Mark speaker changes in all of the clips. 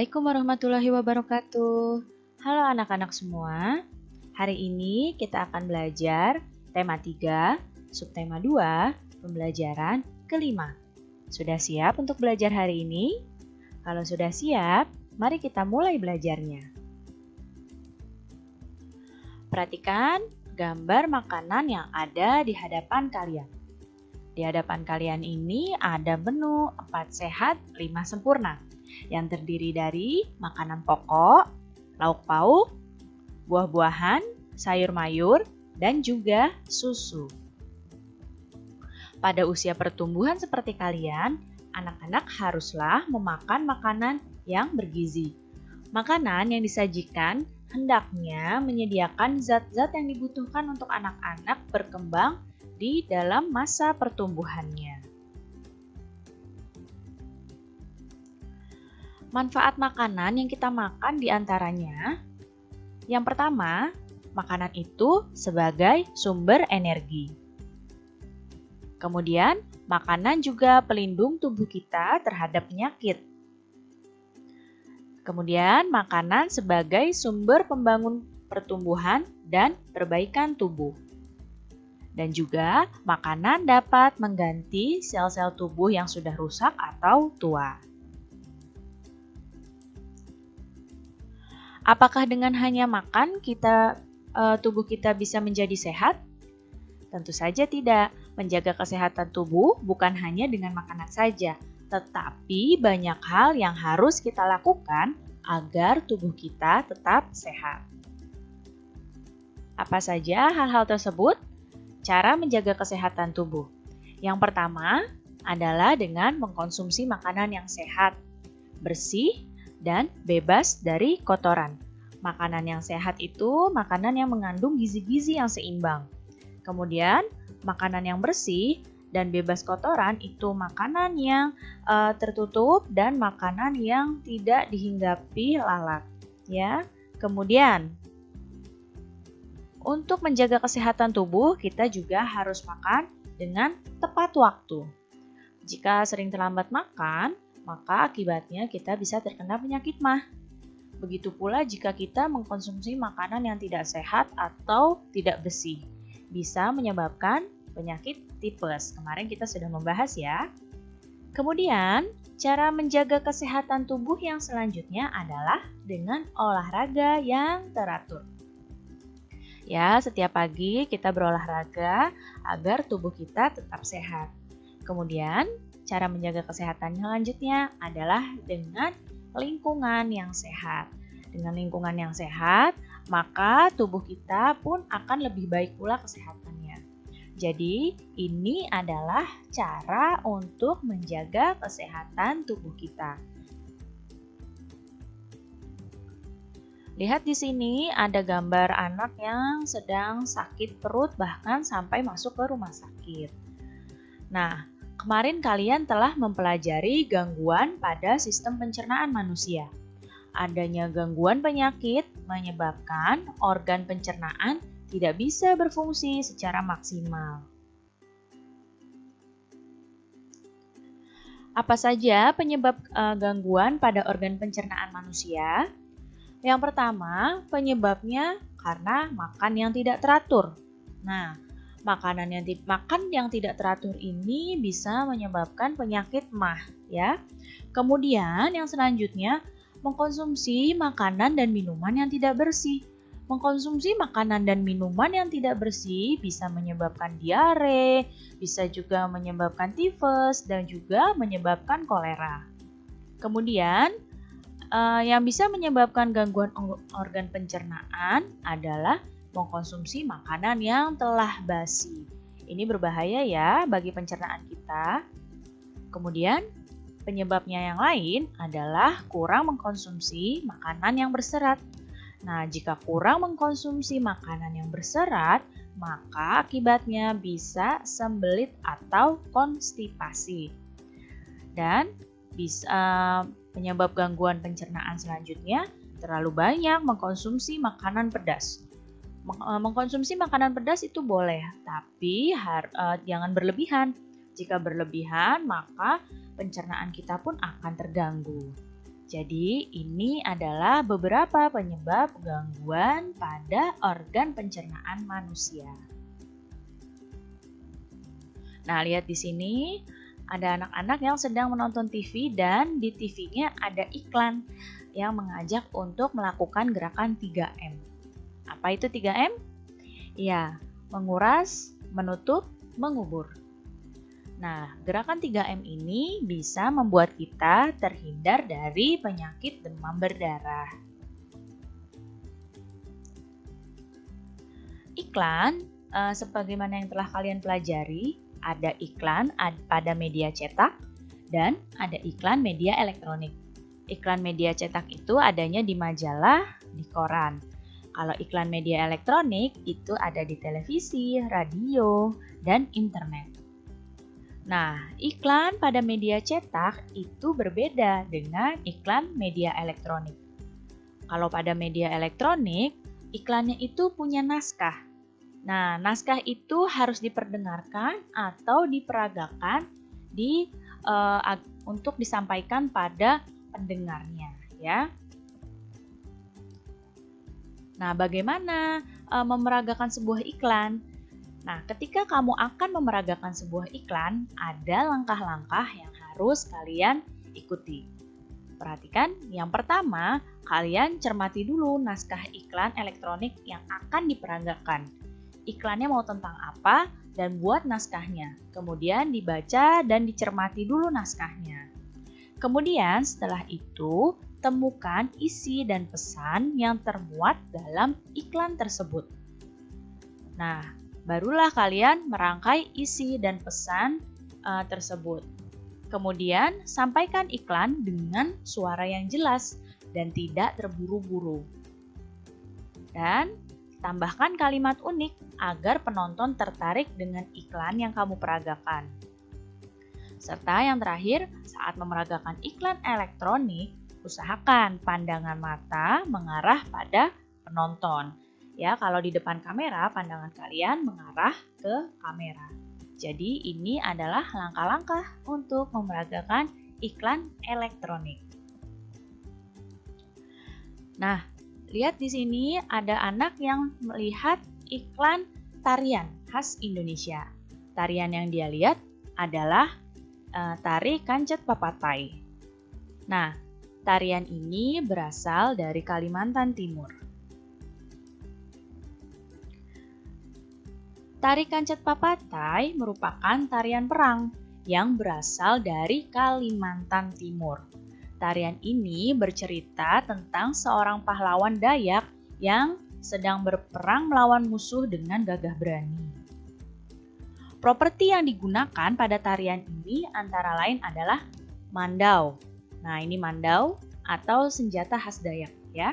Speaker 1: Assalamualaikum warahmatullahi wabarakatuh. Halo anak-anak semua. Hari ini kita akan belajar tema 3, subtema 2, pembelajaran kelima. Sudah siap untuk belajar hari ini? Kalau sudah siap, mari kita mulai belajarnya. Perhatikan gambar makanan yang ada di hadapan kalian. Di hadapan kalian ini ada menu 4 sehat, 5 sempurna yang terdiri dari makanan pokok, lauk pauk, buah-buahan, sayur mayur, dan juga susu. Pada usia pertumbuhan seperti kalian, anak-anak haruslah memakan makanan yang bergizi. Makanan yang disajikan hendaknya menyediakan zat-zat yang dibutuhkan untuk anak-anak berkembang di dalam masa pertumbuhannya. Manfaat makanan yang kita makan diantaranya, yang pertama, makanan itu sebagai sumber energi. Kemudian, makanan juga pelindung tubuh kita terhadap penyakit. Kemudian, makanan sebagai sumber pembangun pertumbuhan dan perbaikan tubuh. Dan juga, makanan dapat mengganti sel-sel tubuh yang sudah rusak atau tua. Apakah dengan hanya makan tubuh kita bisa menjadi sehat? Tentu saja tidak. Menjaga kesehatan tubuh bukan hanya dengan makanan saja, tetapi banyak hal yang harus kita lakukan agar tubuh kita tetap sehat. Apa saja hal-hal tersebut? Cara menjaga kesehatan tubuh. Yang pertama adalah dengan mengkonsumsi makanan yang sehat, bersih, dan bebas dari kotoran. Makanan yang sehat itu makanan yang mengandung gizi-gizi yang seimbang. Kemudian, makanan yang bersih dan bebas kotoran itu makanan yang tertutup dan makanan yang tidak dihinggapi lalat. Ya. Kemudian, untuk menjaga kesehatan tubuh, kita juga harus makan dengan tepat waktu. Jika sering terlambat makan, maka akibatnya kita bisa terkena penyakit MAH. Begitu pula jika kita mengkonsumsi makanan yang tidak sehat atau tidak bersih, bisa menyebabkan penyakit tipes. Kemarin kita sudah membahas ya. Kemudian, cara menjaga kesehatan tubuh yang selanjutnya adalah dengan olahraga yang teratur. Ya, setiap pagi kita berolahraga agar tubuh kita tetap sehat. Kemudian, cara menjaga kesehatan selanjutnya adalah dengan lingkungan yang sehat. Dengan lingkungan yang sehat, maka tubuh kita pun akan lebih baik pula kesehatannya. Jadi, ini adalah cara untuk menjaga kesehatan tubuh kita. Lihat di sini ada gambar anak yang sedang sakit perut bahkan sampai masuk ke rumah sakit. Nah, kemarin kalian telah mempelajari gangguan pada sistem pencernaan manusia. Adanya gangguan penyakit menyebabkan organ pencernaan tidak bisa berfungsi secara maksimal. Apa saja penyebab gangguan pada organ pencernaan manusia? Yang pertama, penyebabnya karena makan yang tidak teratur. Nah, makan yang tidak teratur ini bisa menyebabkan penyakit MAH ya. Kemudian yang selanjutnya mengkonsumsi makanan dan minuman yang tidak bersih. Mengkonsumsi makanan dan minuman yang tidak bersih bisa menyebabkan diare, bisa juga menyebabkan tifus dan juga menyebabkan kolera. Kemudian yang bisa menyebabkan gangguan organ pencernaan adalah mengkonsumsi makanan yang telah basi. Ini berbahaya ya bagi pencernaan kita. Kemudian, penyebabnya yang lain adalah kurang mengkonsumsi makanan yang berserat. Nah, jika kurang mengkonsumsi makanan yang berserat, maka akibatnya bisa sembelit atau konstipasi. Dan penyebab gangguan pencernaan selanjutnya terlalu banyak mengkonsumsi makanan pedas. Mengkonsumsi makanan pedas itu boleh, tapi jangan berlebihan. Jika berlebihan, maka pencernaan kita pun akan terganggu. Jadi, ini adalah beberapa penyebab gangguan pada organ pencernaan manusia. Nah, lihat di sini ada anak-anak yang sedang menonton TV dan di TV-nya ada iklan yang mengajak untuk melakukan gerakan 3M. Apa itu 3M? Ya, menguras, menutup, mengubur. Nah, gerakan 3M ini bisa membuat kita terhindar dari penyakit demam berdarah. Iklan, sebagaimana yang telah kalian pelajari, ada iklan pada media cetak dan ada iklan media elektronik. Iklan media cetak itu adanya di majalah, di koran. Kalau iklan media elektronik itu ada di televisi, radio, dan internet. Nah, iklan pada media cetak itu berbeda dengan iklan media elektronik. Kalau pada media elektronik, iklannya itu punya naskah. Nah, naskah itu harus diperdengarkan atau diperagakan untuk disampaikan pada pendengarnya, ya. Nah, bagaimana memeragakan sebuah iklan? Nah, ketika kamu akan memeragakan sebuah iklan, ada langkah-langkah yang harus kalian ikuti. Perhatikan, yang pertama, kalian cermati dulu naskah iklan elektronik yang akan diperagakan. Iklannya mau tentang apa dan buat naskahnya. Kemudian dibaca dan dicermati dulu naskahnya. Kemudian setelah itu, temukan isi dan pesan yang termuat dalam iklan tersebut. Nah, barulah kalian merangkai isi dan pesan tersebut. Kemudian, sampaikan iklan dengan suara yang jelas dan tidak terburu-buru. Dan tambahkan kalimat unik agar penonton tertarik dengan iklan yang kamu peragakan. Serta yang terakhir, saat memeragakan iklan elektronik, usahakan pandangan mata mengarah pada penonton. Ya, kalau di depan kamera, pandangan kalian mengarah ke kamera. Jadi, ini adalah langkah-langkah untuk memeragakan iklan elektronik. Nah, lihat di sini ada anak yang melihat iklan tarian khas Indonesia. Tarian yang dia lihat adalah tari Kancet Papatai. Nah, tarian ini berasal dari Kalimantan Timur. Tari Kancet Papatai merupakan tarian perang yang berasal dari Kalimantan Timur. Tarian ini bercerita tentang seorang pahlawan Dayak yang sedang berperang melawan musuh dengan gagah berani. Properti yang digunakan pada tarian ini antara lain adalah mandau. Nah, ini mandau atau senjata khas Dayak, ya.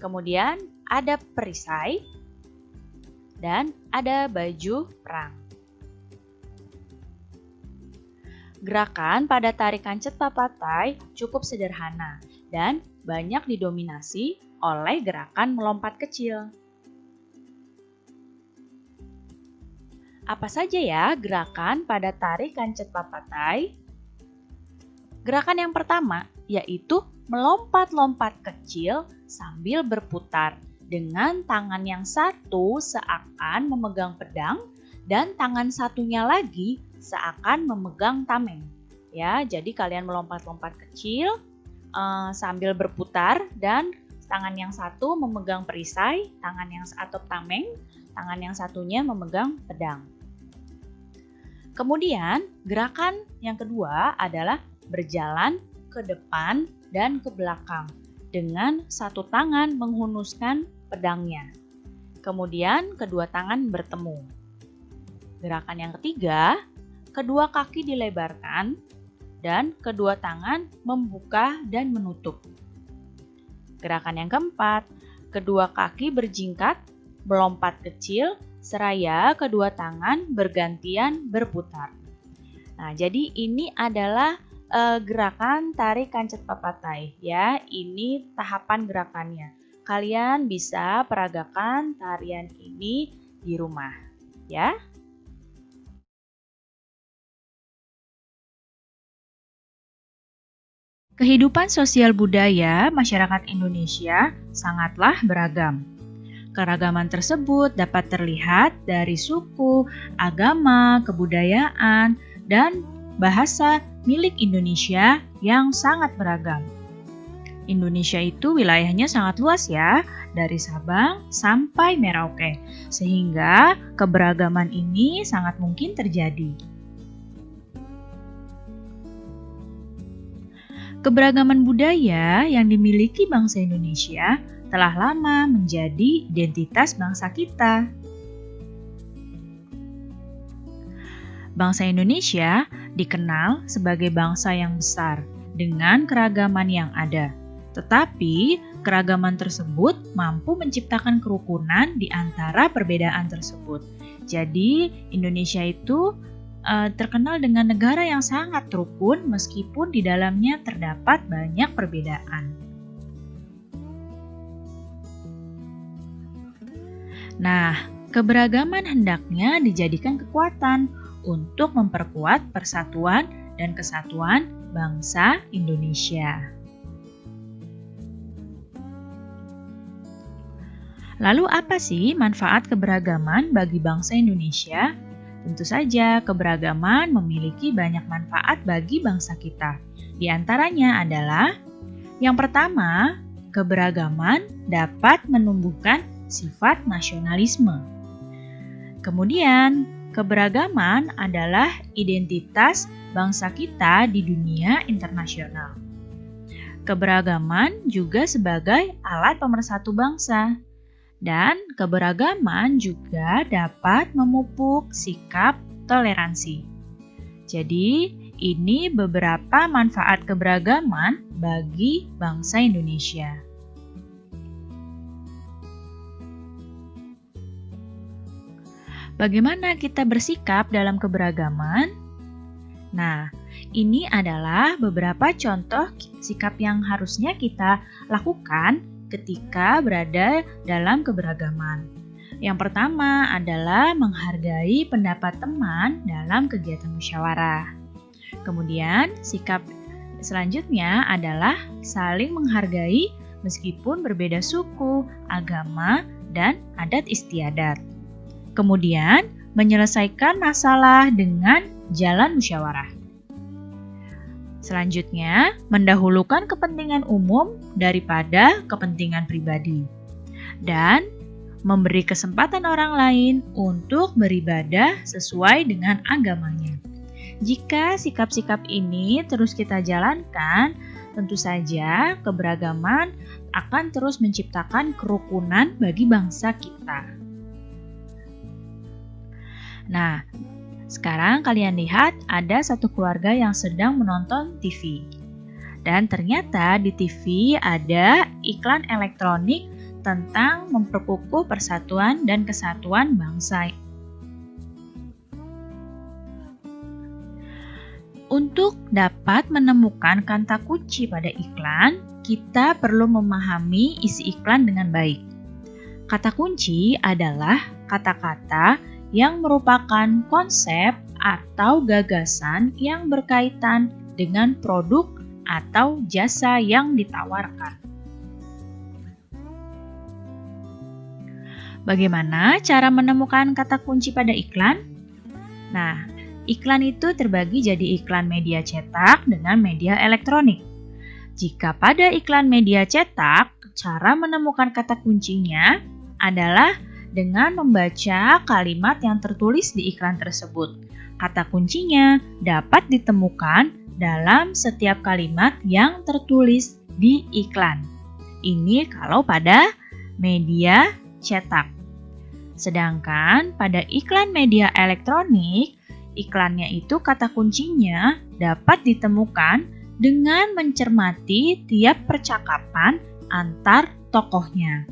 Speaker 1: Kemudian ada perisai dan ada baju perang. Gerakan pada tari Kancet Papatai cukup sederhana dan banyak didominasi oleh gerakan melompat kecil. Apa saja ya gerakan pada tari Kancet Papatai? Gerakan yang pertama yaitu melompat-lompat kecil sambil berputar dengan tangan yang satu seakan memegang pedang dan tangan satunya lagi seakan memegang tameng. Ya, jadi kalian melompat-lompat kecil sambil berputar dan tangan yang satu memegang perisai, tangan yang atau tameng, tangan yang satunya memegang pedang. Kemudian, gerakan yang kedua adalah berjalan ke depan dan ke belakang dengan satu tangan menghunuskan pedangnya. Kemudian kedua tangan bertemu. Gerakan yang ketiga, kedua kaki dilebarkan dan kedua tangan membuka dan menutup. Gerakan yang keempat, kedua kaki berjingkat, melompat kecil, seraya kedua tangan bergantian berputar. Nah, jadi ini adalah gerakan tari Kancet Papatai, ya. Ini tahapan gerakannya. Kalian bisa peragakan tarian ini di rumah, ya. Kehidupan sosial budaya masyarakat Indonesia sangatlah beragam. Keragaman tersebut dapat terlihat dari suku, agama, kebudayaan, dan bahasa milik Indonesia yang sangat beragam. Indonesia itu wilayahnya sangat luas ya, dari Sabang sampai Merauke, sehingga keberagaman ini sangat mungkin terjadi. Keberagaman budaya yang dimiliki bangsa Indonesia telah lama menjadi identitas bangsa kita. Bangsa Indonesia dikenal sebagai bangsa yang besar dengan keragaman yang ada. Tetapi, keragaman tersebut mampu menciptakan kerukunan di antara perbedaan tersebut. Jadi, Indonesia itu terkenal dengan negara yang sangat rukun meskipun di dalamnya terdapat banyak perbedaan. Nah, keberagaman hendaknya dijadikan kekuatan untuk memperkuat persatuan dan kesatuan bangsa Indonesia. Lalu apa sih manfaat keberagaman bagi bangsa Indonesia? Tentu saja keberagaman memiliki banyak manfaat bagi bangsa kita. Di antaranya adalah yang pertama, keberagaman dapat menumbuhkan sifat nasionalisme. Kemudian, keberagaman adalah identitas bangsa kita di dunia internasional. Keberagaman juga sebagai alat pemersatu bangsa. Dan keberagaman juga dapat memupuk sikap toleransi. Jadi, ini beberapa manfaat keberagaman bagi bangsa Indonesia. Bagaimana kita bersikap dalam keberagaman? Nah, ini adalah beberapa contoh sikap yang harusnya kita lakukan ketika berada dalam keberagaman. Yang pertama adalah menghargai pendapat teman dalam kegiatan musyawarah. Kemudian, sikap selanjutnya adalah saling menghargai meskipun berbeda suku, agama, dan adat istiadat. Kemudian, menyelesaikan masalah dengan jalan musyawarah. Selanjutnya, mendahulukan kepentingan umum daripada kepentingan pribadi. Dan memberi kesempatan orang lain untuk beribadah sesuai dengan agamanya. Jika sikap-sikap ini terus kita jalankan, tentu saja keberagaman akan terus menciptakan kerukunan bagi bangsa kita. Nah, sekarang kalian lihat ada satu keluarga yang sedang menonton TV. Dan ternyata di TV ada iklan elektronik tentang memperkukuh persatuan dan kesatuan bangsa. Untuk dapat menemukan kata kunci pada iklan, kita perlu memahami isi iklan dengan baik. Kata kunci adalah kata-kata yang merupakan konsep atau gagasan yang berkaitan dengan produk atau jasa yang ditawarkan. Bagaimana cara menemukan kata kunci pada iklan? Nah, iklan itu terbagi jadi iklan media cetak dengan media elektronik. Jika pada iklan media cetak, cara menemukan kata kuncinya adalah dengan membaca kalimat yang tertulis di iklan tersebut. Kata kuncinya dapat ditemukan dalam setiap kalimat yang tertulis di iklan. Ini kalau pada media cetak. Sedangkan pada iklan media elektronik, iklannya itu kata kuncinya dapat ditemukan dengan mencermati tiap percakapan antar tokohnya.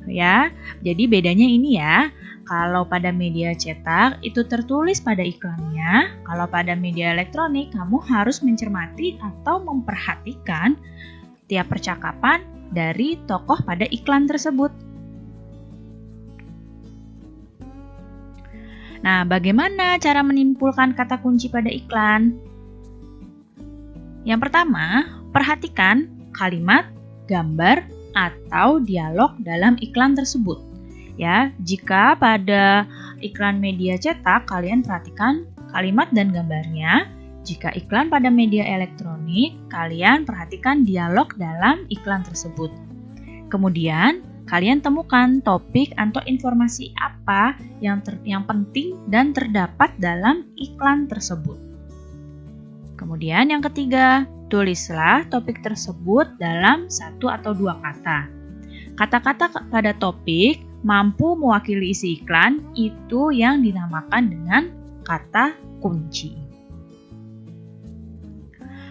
Speaker 1: Ya, jadi bedanya ini ya. Kalau pada media cetak itu tertulis pada iklannya, kalau pada media elektronik kamu harus mencermati atau memperhatikan tiap percakapan dari tokoh pada iklan tersebut. Nah, bagaimana cara menyimpulkan kata kunci pada iklan? Yang pertama, Perhatikan kalimat, gambar, atau dialog dalam iklan tersebut. Ya, jika pada iklan media cetak, kalian perhatikan kalimat dan gambarnya. Jika iklan pada media elektronik, kalian perhatikan dialog dalam iklan tersebut. Kemudian, kalian temukan topik atau informasi apa yang penting dan terdapat dalam iklan tersebut. Kemudian yang ketiga, tulislah topik tersebut dalam 1 atau 2 kata. Kata-kata pada topik mampu mewakili isi iklan, itu yang dinamakan dengan kata kunci.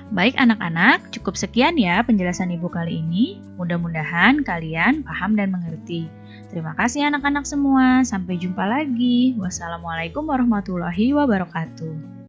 Speaker 1: Baik anak-anak, cukup sekian ya penjelasan Ibu kali ini. Mudah-mudahan kalian paham dan mengerti. Terima kasih anak-anak semua. Sampai jumpa lagi. Wassalamualaikum warahmatullahi wabarakatuh.